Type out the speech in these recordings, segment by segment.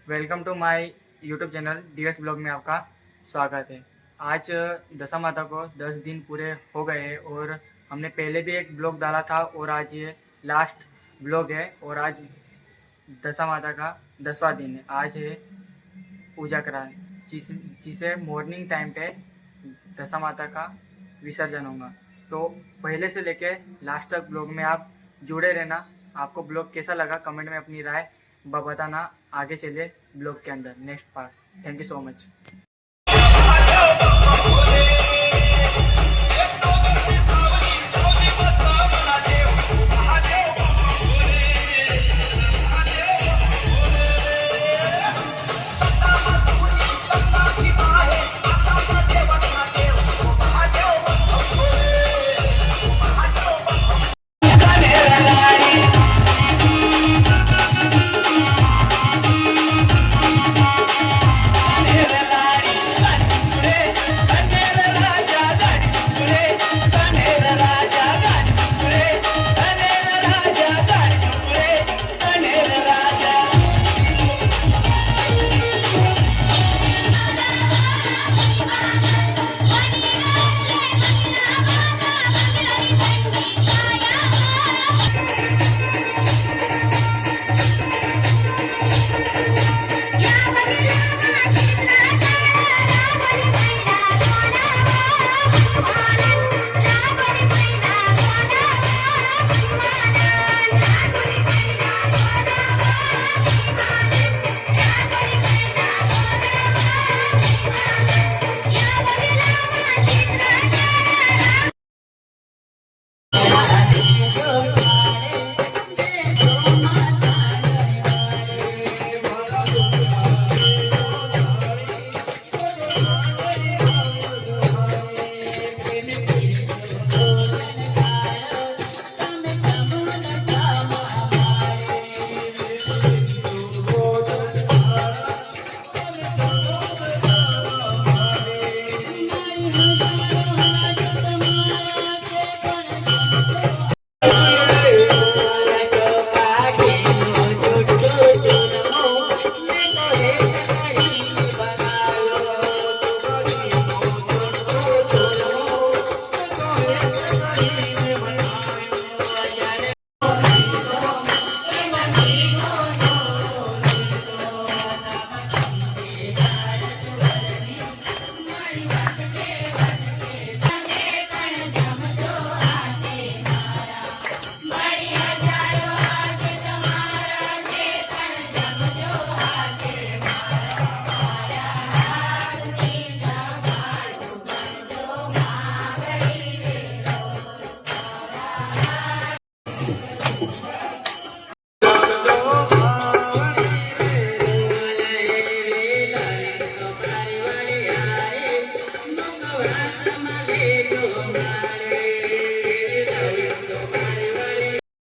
Welcome to my YouTube channel DS blog में आपका स्वागत है। आज दशा माता को 10 दिन पूरे हो गए हैं और हमने पहले भी एक ब्लॉग डाला था और आज ये लास्ट ब्लॉग है। और आज दशा माता का 10वां दिन है। आज है पूजा करान जिसे मॉर्निंग टाइम पे दशा माता का विसर्जन होगा। तो पहले से लेके लास्ट तक ब्लॉग में आप जुड़े रहना। आपको ब्लॉग कैसा लगा कमेंट में अपनी राय बताना। आगे चलिए ब्लॉग के अंदर next part. Thank you so much.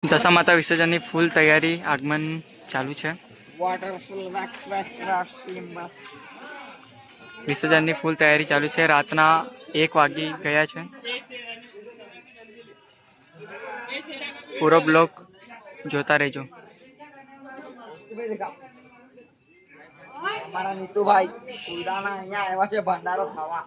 દશા માતા વિસર્જનની ફૂલ તૈયારી આગમન ચાલુ છે। વિસર્જનની ફૂલ તૈયારી ચાલુ છે। રાતના 1 વાગી ગયા છે। પૂરો બ્લોગ જોતા રહેજો। અમારા નીતુભાઈ ફૂલદાના અહીંયા આવ્યા છે ભંડારો ખાવા।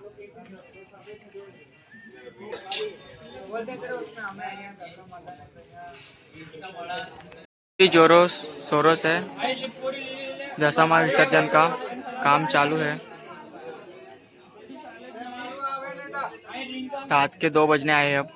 जोरों शोरों से दशमा विसर्जन का काम चालू है। रात के 2 बजने आए अब।